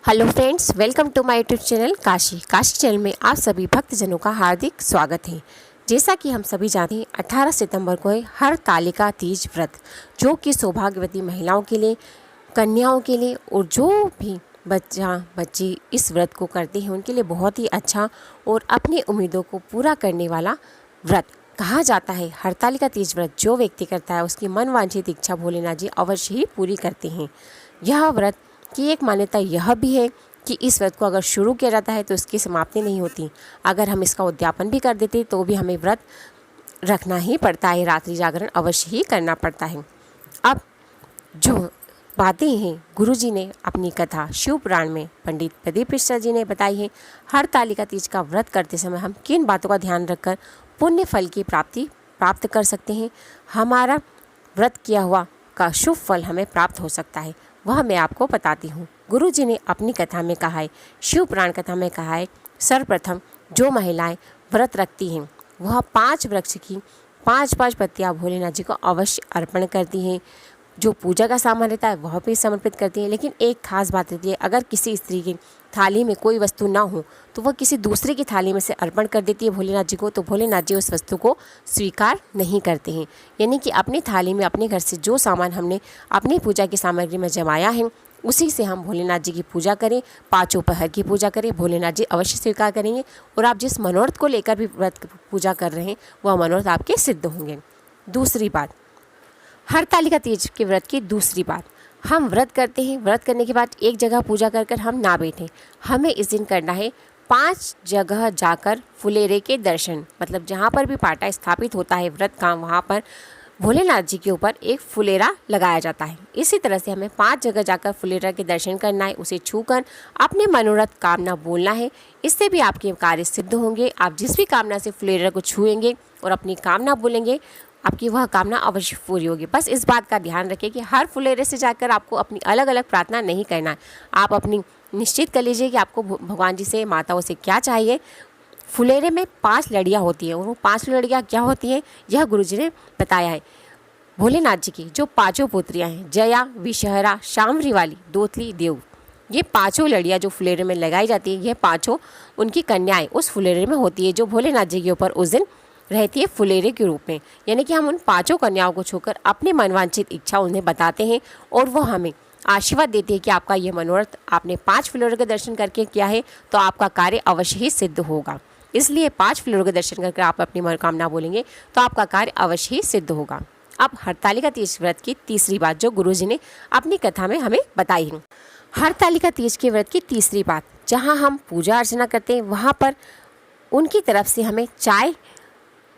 Hello friends, welcome to my YouTube channel Kashi channel में आप सभी भक्तजनों का हार्दिक स्वागत है। जैसा कि हम सभी जानते हैं 18 सितंबर को है हरतालिका तीज व्रत, जो कि सौभाग्यवती महिलाओं के लिए, कन्याओं के लिए और जो भी बच्ची इस व्रत को करते हैं उनके लिए बहुत ही अच्छा और अपनी उम्मीदों को पूरा करने वाला व्रत कहा जाता है। हरतालिका तीज व्रत जो व्यक्ति करता है उसकी मनवांछित इच्छा भोलेनाथ जी अवश्य ही पूरी करते हैं। यह व्रत की एक मान्यता यह भी है कि इस व्रत को अगर शुरू किया जाता है तो इसकी समाप्ति नहीं होती। अगर हम इसका उद्यापन भी कर देते तो भी हमें व्रत रखना ही पड़ता है, रात्रि जागरण अवश्य ही करना पड़ता है। अब जो बातें हैं गुरुजी ने अपनी कथा शिव पुराण में पंडित प्रदीप मिश्रा जी ने बताई है, हरतालिका तीज का व्रत करते समय हम किन बातों का ध्यान रखकर पुण्य फल की प्राप्त कर सकते हैं, हमारा व्रत किया हुआ का शुभ फल हमें प्राप्त हो सकता है, वह मैं आपको बताती हूँ। गुरु जी ने अपनी कथा में कहा है, शिव पुराण कथा में कहा है, सर्वप्रथम जो महिलाएं व्रत रखती हैं वह 5 वृक्ष की 5-5 पत्तियाँ भोलेनाथ जी को अवश्य अर्पण करती हैं। जो पूजा का सामान रहता है वह भी समर्पित करती हैं। लेकिन एक खास बात रहती है, अगर किसी स्त्री की थाली में कोई वस्तु ना हो तो वह किसी दूसरे की थाली में से अर्पण कर देती है भोलेनाथ जी को, तो भोलेनाथ जी उस वस्तु को स्वीकार नहीं करते हैं। यानी कि अपनी थाली में अपने घर से जो सामान हमने अपनी पूजा की सामग्री में जमाया है उसी से हम भोलेनाथ जी की पूजा करें, 5 पहर की पूजा करें, भोलेनाथ जी अवश्य स्वीकार करेंगे और आप जिस मनोरथ को लेकर भी व्रत पूजा कर रहे हैं वह मनोरथ आपके सिद्ध होंगे। दूसरी बात, हरतालिका तीज के व्रत की दूसरी बात, हम व्रत करते हैं, व्रत करने के बाद एक जगह पूजा कर हम ना बैठें, हमें इस दिन करना है 5 जगह जाकर फुलेरे के दर्शन। मतलब जहाँ पर भी पाटा स्थापित होता है व्रत का, वहाँ पर भोलेनाथ जी के ऊपर एक फुलेरा लगाया जाता है। इसी तरह से हमें 5 जगह जाकर फुलेरा के दर्शन करना है, उसे छूकर अपने मनोरथ कामना बोलना है। इससे भी आपके कार्य सिद्ध होंगे। आप जिस भी कामना से फुलेरा को छुएंगे और अपनी कामना बोलेंगे, आपकी वह कामना अवश्य पूरी होगी। बस इस बात का ध्यान रखें कि हर फुलेरे से जाकर आपको अपनी अलग अलग प्रार्थना नहीं करना है। आप अपनी निश्चित कर लीजिए कि आपको भगवान जी से, माताओं से क्या चाहिए। फुलेरे में 5 लड़ियाँ होती हैं और वो 5 लड़ियाँ क्या होती हैं यह गुरुजी ने बताया है। भोलेनाथ जी की जो 5 पुत्रियाँ हैं, जया, विषहरा, शाम्भवी वाली, दोतली, देव, ये 5 लड़ियाँ जो फुलेरे में लगाई जाती है, ये 5 उनकी कन्याएं उस फुलेरे में होती है जो भोलेनाथ जी के ऊपर उस दिन रहती है फुलेरे के रूप में। यानी कि हम उन 5 कन्याओं को छूकर अपनी मनवांछित इच्छा उन्हें बताते हैं और वो हमें आशीर्वाद देती है कि आपका ये मनोरथ आपने 5 फुलेरों के दर्शन करके किया है तो आपका कार्य अवश्य ही सिद्ध होगा। इसलिए 5 फुलेरों के दर्शन करके आप अपनी मनोकामना बोलेंगे तो आपका कार्य अवश्य ही सिद्ध होगा। अब हरतालिका तीज व्रत की तीसरी बात जो गुरुजी ने अपनी कथा में हमें बताई है। हरतालिका तीज के व्रत की तीसरी बात, जहाँ हम पूजा अर्चना करते हैं वहाँ पर उनकी तरफ से हमें चाय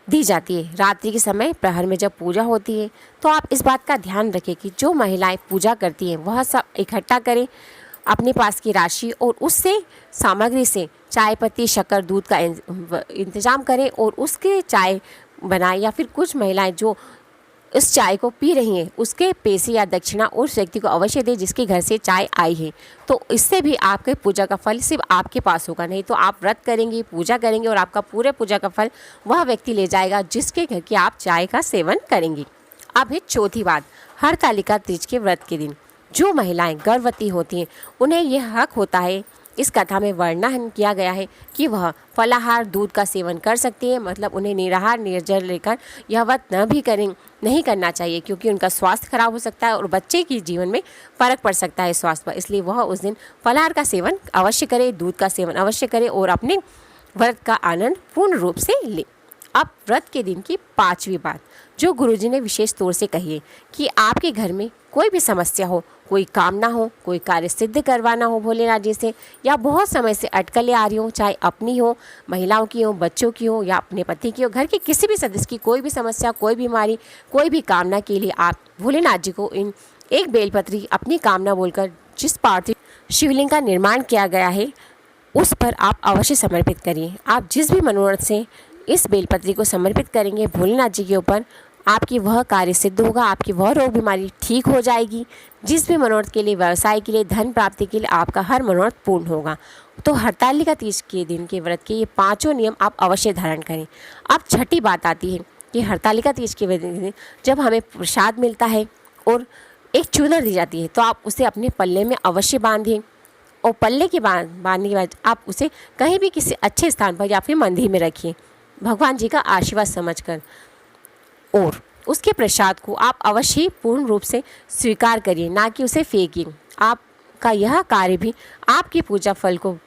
दी जाती है। रात्रि के समय प्रहर में जब पूजा होती है तो आप इस बात का ध्यान रखें कि जो महिलाएं पूजा करती हैं वह सब इकट्ठा करें अपने पास की राशि और उससे सामग्री से चाय पत्ती, शक्कर, दूध का इंतजाम करें और उसके चाय बनाएं। या फिर कुछ महिलाएं जो इस चाय को पी रही हैं उसके पैसे या दक्षिणा उस व्यक्ति को अवश्य दें जिसके घर से चाय आई है। तो इससे भी आपके पूजा का फल सिर्फ आपके पास होगा, नहीं तो आप व्रत करेंगे, पूजा करेंगे और आपका पूरे पूजा का फल वह व्यक्ति ले जाएगा जिसके घर की आप चाय का सेवन करेंगे। अब है चौथी बात, हरतालिका तीज के व्रत के दिन जो महिलाएं गर्भवती होती हैं उन्हें यह हक होता है, इस कथा में वर्णन किया गया है कि वह फलाहार, दूध का सेवन कर सकती है। मतलब उन्हें निराहार निर्जल लेकर यह व्रत नहीं करना चाहिए क्योंकि उनका स्वास्थ्य खराब हो सकता है और बच्चे के जीवन में फर्क पड़ सकता है स्वास्थ्य पर। इसलिए वह उस दिन फलाहार का सेवन अवश्य करे, दूध का सेवन अवश्य करे और अपने व्रत का आनंद पूर्ण रूप से ले। अब व्रत के दिन की 5वीं बात जो गुरुजी ने विशेष तौर से कही है कि आपके घर में कोई भी समस्या हो, कोई कामना हो, कोई कार्य सिद्ध करवाना हो भोलेनाथ जी से, या बहुत समय से अटकलें आ रही हो, चाहे अपनी हो, महिलाओं की हो, बच्चों की हो या अपने पति की हो, घर के किसी भी सदस्य की कोई भी समस्या, कोई बीमारी, कोई भी कामना के लिए आप भोलेनाथ जी को इन एक बेलपत्री अपनी कामना बोलकर जिस पार्थिव शिवलिंग का निर्माण किया गया है उस पर आप अवश्य समर्पित करिए। आप जिस भी मनोरथ से इस बेलपत्री को समर्पित करेंगे भोलेनाथ जी के ऊपर, आपकी वह कार्य सिद्ध होगा, आपकी वह रोग बीमारी ठीक हो जाएगी। जिस भी मनोरथ के लिए, व्यवसाय के लिए, धन प्राप्ति के लिए आपका हर मनोरथ पूर्ण होगा। तो हरतालिका तीज के दिन के व्रत के ये 5 नियम आप अवश्य धारण करें। अब छठी बात आती है कि हरतालिका तीज के दिन जब हमें प्रसाद मिलता है और एक चूनर दी जाती है तो आप उसे अपने पल्ले में अवश्य बांधें और पल्ले के बांधने के बाद आप उसे कहीं भी किसी अच्छे स्थान पर या फिर मंदिर में रखिए भगवान जी का आशीर्वाद समझकर। और उसके प्रसाद को आप अवश्य पूर्ण रूप से स्वीकार करिए, ना कि उसे फेंकिए। आपका यह कार्य भी आपकी पूजा फल को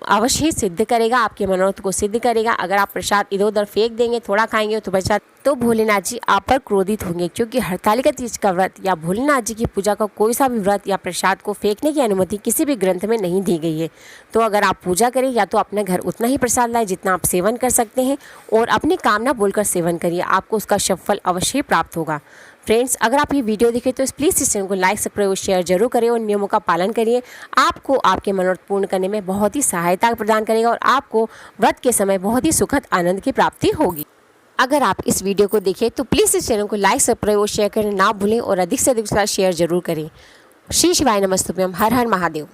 अवश्य ही सिद्ध करेगा, आपके मनोरथ को सिद्ध करेगा। अगर आप प्रसाद इधर उधर फेंक देंगे, थोड़ा खाएंगे तो प्रसाद, तो भोलेनाथ जी आप पर क्रोधित होंगे, क्योंकि हरतालिका तीज का व्रत या भोलेनाथ जी की पूजा का कोई सा भी व्रत या प्रसाद को फेंकने की अनुमति किसी भी ग्रंथ में नहीं दी गई है। तो अगर आप पूजा करें या तो अपने घर उतना ही प्रसाद लाए जितना आप सेवन कर सकते हैं, और अपनी कामना बोलकर सेवन करिए, आपको उसका शुभ फल अवश्य प्राप्त होगा। फ्रेंड्स, अगर आप ये वीडियो देखें तो प्लीज़ इस चैनल को लाइक, सब्सक्राइब और शेयर जरूर करें और नियमों का पालन करिए। आपको आपके मनोरथ पूर्ण करने में बहुत ही सहायता प्रदान करेगा और आपको व्रत के समय बहुत ही सुखद आनंद की प्राप्ति होगी। अगर आप इस वीडियो को देखें तो प्लीज़ इस चैनल को लाइक, सब्सक्राइब और शेयर करना ना भूलें और अधिक से अधिक शेयर जरूर करें। श्री शिवाय नमस्तुभ्यम। हर हर महादेव।